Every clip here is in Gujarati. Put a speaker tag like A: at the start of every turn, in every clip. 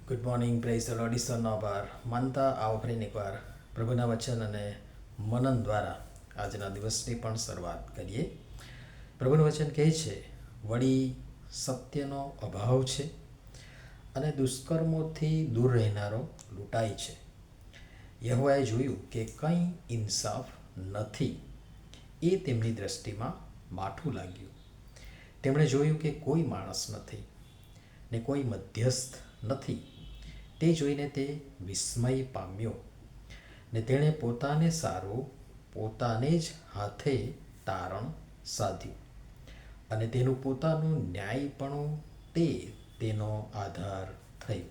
A: Good morning, praise the Lord. ઈશ્વરનો આભાર માનતા આવો ફરીને એકવાર પ્રભુના વચન અને મનન દ્વારા આજના દિવસની પણ શરૂઆત કરીએ. પ્રભુનું વચન કહે છે, વળી સત્યનો અભાવ છે અને દુષ્કર્મોથી દૂર રહેનારો લૂંટાય છે. યહોવાએ જોયું કે કંઈ ઇન્સાફ નથી, એ તેમની દ્રષ્ટિમાં માઠું લાગ્યું. તેમણે જોયું કે કોઈ માણસ નથી ને કોઈ મધ્યસ્થ નથી. તે જોઈને તે વિસ્મય પામ્યો ને તેણે પોતાને સારું પોતાને જ હાથે તારણ સાધ્યું અને તેનું પોતાનું ન્યાયપણું તેનો આધાર થયું.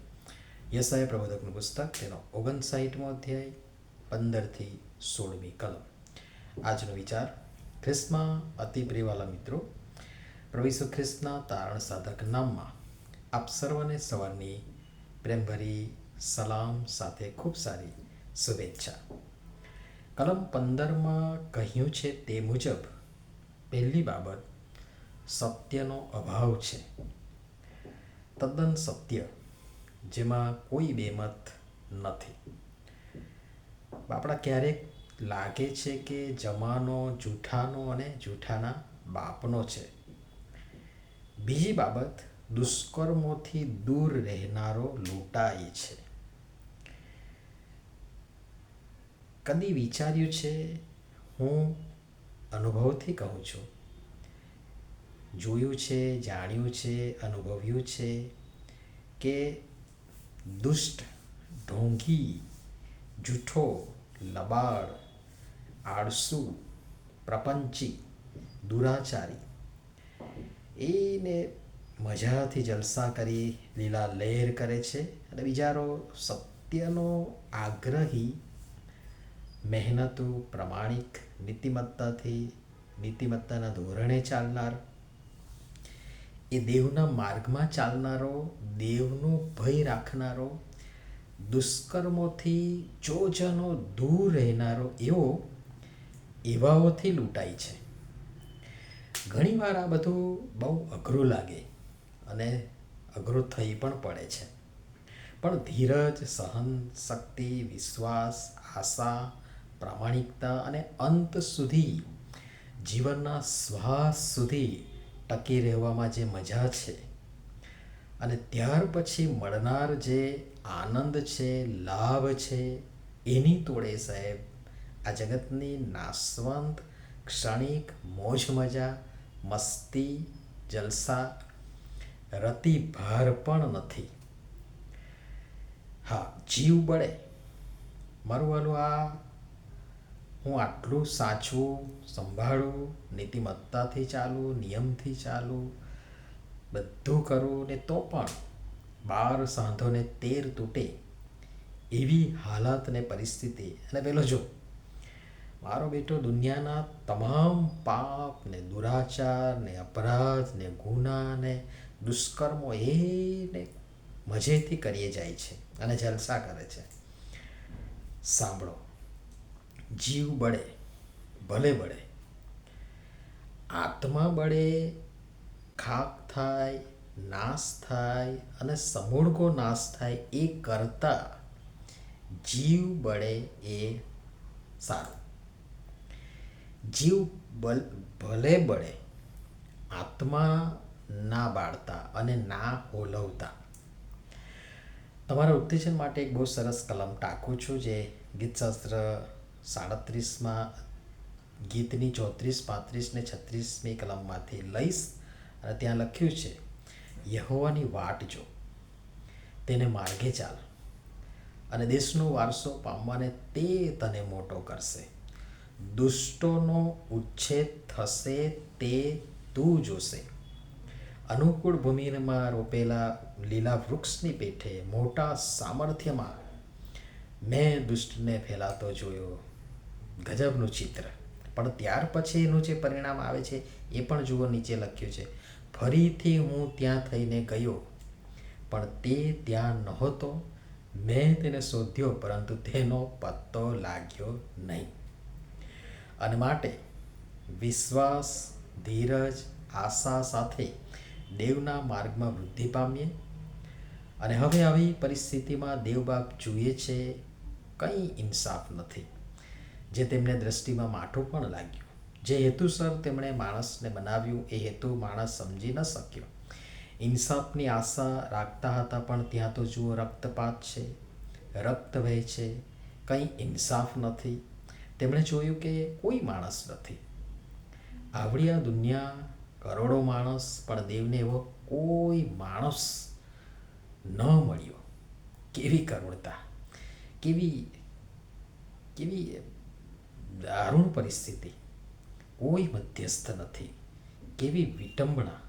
A: યશાયા પ્રબોધકનું પુસ્તક તેનો 59મો અધ્યાય 15-16 કલમ. આજનો વિચાર. ખ્રિસ્તમાં અતિ પ્રિયવાલા મિત્રો, પ્રભુ ઈસુ ખ્રિસ્તના તારણ સાધક નામમાં આપ સર્વને સવારની પ્રેમભરી સલામ સાથે ખૂબ સારી શુભેચ્છા. કલમ 15માં કહ્યું છે તે મુજબ પહેલી બાબત સત્યનો અભાવ છે. તદ્દન સત્ય, જેમાં કોઈ બેમત નથી. આપણા ક્યારેક લાગે છે કે જમાનો જૂઠાનો અને જૂઠાના બાપનો છે. બીજી બાબત, દુષ્કર્મોથી દૂર રહેનારો લૂંટાય છે. કદી વિચાર્યું છે, હું અનુભવથી કહું છું, જોયું છે, જાણ્યું છે, અનુભવ્યું છે કે દુષ્ટ, ઢોંગી, જૂઠો, લબાડ, આળસુ, પ્રપંચી, દુરાચારી એને મજાથી જલસા કરી લીલા લહેર કરે છે અને બીજારો સત્યનો આગ્રહી, મહેનતુ, પ્રમાણિક, નીતિમત્તાના ધોરણે ચાલનાર, એ દેવના માર્ગમાં ચાલનારો, દેવનો ભય રાખનારો, દુષ્કર્મોથી જોજનો દૂર રહેનારો એવાઓથી લૂંટાય છે. ઘણીવાર આ બધું બહુ અઘરું લાગે અને અઘરું થઈ પણ પડે છે. પણ ધીરજ, સહન શક્તિ, વિશ્વાસ, આશા, પ્રામાણિકતા અને અંત સુધી, જીવનના શ્વાસ સુધી ટકી રહેવામાં જે મજા છે અને ત્યાર પછી મળનાર જે આનંદ છે, લાભ છે, એની તોડે સાહેબ આ જગતની નાશવંત ક્ષણિક મોજ મજા, મસ્તી, જલસા, રતિભાર પણ નથી. હા, જીવ બળે. મારું વાલું, હું આટલું સાચવું, સંભાળું, નીતિમત્તાથી ચાલું, નિયમથી ચાલું, બધું કરું ને તો પણ 12 સાંધોને 13 તૂટે એવી હાલત ને પરિસ્થિતિ. અને પેલો જો મારો બેટો દુનિયાના તમામ પાપ ને દુરાચાર ને અપરાધ ને ગુના ને દુષ્કર્મો એને મજેથી કરીએ જાય છે અને જલસા કરે છે. સાંભળો, જીવ બળે, ભલે બળે, આત્મા બળે, ખાક થાય, નાશ થાય અને સમૂળગો નાશ થાય એ કરતાં જીવ બળે એ સારું. જીવ ભલે બળે, આત્મા ના બાળતા અને ના હોલવતા. તમારા ઉત્તેજન માટે એક બહુ સરસ કલમ ટાંકું છું, જે ગીતશાસ્ત્ર 37માં ગીતની 34, 35 ને 36મી કલમમાંથી લઈશ. અને ત્યાં લખ્યું છે, યહોવાની વાટ જો, તેને માર્ગે ચાલ અને દેશનો વારસો પામવાને તે તને મોટો કરશે. દુષ્ટોનો ઉચ્છેદ થશે તે તું જોશે. અનુકૂળ ભૂમિમાં રોપેલા લીલા વૃક્ષની પેઠે મોટા સામર્થ્યમાં મેં દુષ્ટને ફેલાતો જોયો. ગજબનું ચિત્ર. પણ ત્યાર પછી એનું જે પરિણામ આવે છે એ પણ જુઓ, નીચે લખ્યું છે, ફરીથી હું ત્યાં થઈને ગયો પણ તે ત્યાં નહોતો. મેં તેને શોધ્યો પરંતુ તેનો પત્તો લાગ્યો નહીં. અને માટે વિશ્વાસ, ધીરજ, આશા સાથે દેવના માર્ગમાં વૃદ્ધિ પામીએ અને હવે આવી પરિસ્થિતિમાં દેવબાપ જુએ છે કંઈ ઇન્સાફ નથી, જે તેમને દ્રષ્ટિમાં માઠું પણ લાગ્યું. જે હેતુસર તેમણે માણસને બનાવ્યું એ હેતુ માણસ સમજી ન શક્યો. ઇન્સાફની આશા રાખતા હતા, પણ ત્યાં તો જુઓ રક્તપાત છે, રક્ત વહે છે, કંઈ ઇન્સાફ નથી. તેમણે જોયું કે કોઈ માણસ નથી. આવડી આ દુનિયા, કરોડો માણસ, પણ દેવને એવો કોઈ માણસ ન મળ્યો. કેવી કરુણતા, કેવી કેવી દારૂણ પરિસ્થિતિ. કોઈ મધ્યસ્થ નથી. કેવી વિટંબણા.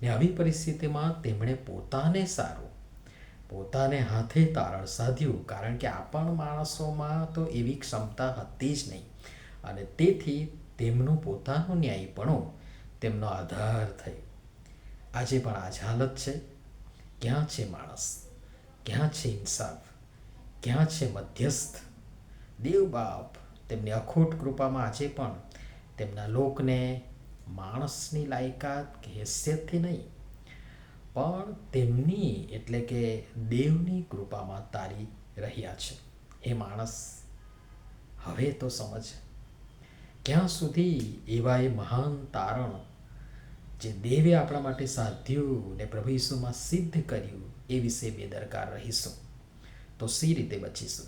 A: ને આવી પરિસ્થિતિમાં તેમણે પોતાને સારું, પોતાને હાથે તારણ સાધ્યું, કારણ કે આપણ માણસોમાં તો એવી ક્ષમતા હતી જ નહીં. અને તેથી તેમનું પોતાનું ન્યાયપણું તેમનો આધાર થયું. આજે પણ આ જ હાલત છે. ક્યાં છે માણસ? ક્યાં છે ઇન્સાફ? ક્યાં છે મધ્યસ્થ? દેવ બાપ તેમની અખૂટ કૃપામાં આજે પણ તેમના લોકને માણસની લાયકાત કે હેસિયતથી નહીં, પણ તેમની એટલે કે દેવની કૃપામાં તારી રહ્યા છે. હે માણસ, હવે તો સમજ. ક્યાં સુધી એવા એ મહાન તારણ જે દેવે આપણા માટે સાધ્યું ને પ્રભુ ઈસુમાં સિદ્ધ કર્યું એ વિશે બેદરકાર રહીશું તો સી રીતે બચીશું?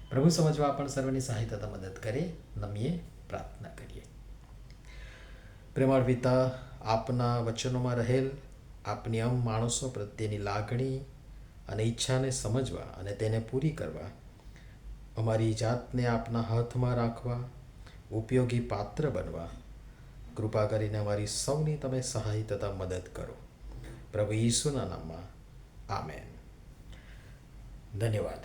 A: પ્રભુ સમજવા આપણ સર્વની સહાયતા મદદ કરે. નમીએ પ્રાર્થના કરીએ. પ્રેમાળ પિતા, આપના વચનોમાં રહેલ આપની માણસો પ્રત્યેની લાગણી અને ઈચ્છાને સમજવા અને તેને પૂરી કરવા, અમારી જાતને આપના હાથમાં રાખવા, ઉપયોગી પાત્ર બનવા કૃપા કરીને અમારી સૌની તમે સહાય તથા મદદ કરો. પ્રભુ ઈસુના નામમાં આમેન. ધન્યવાદ.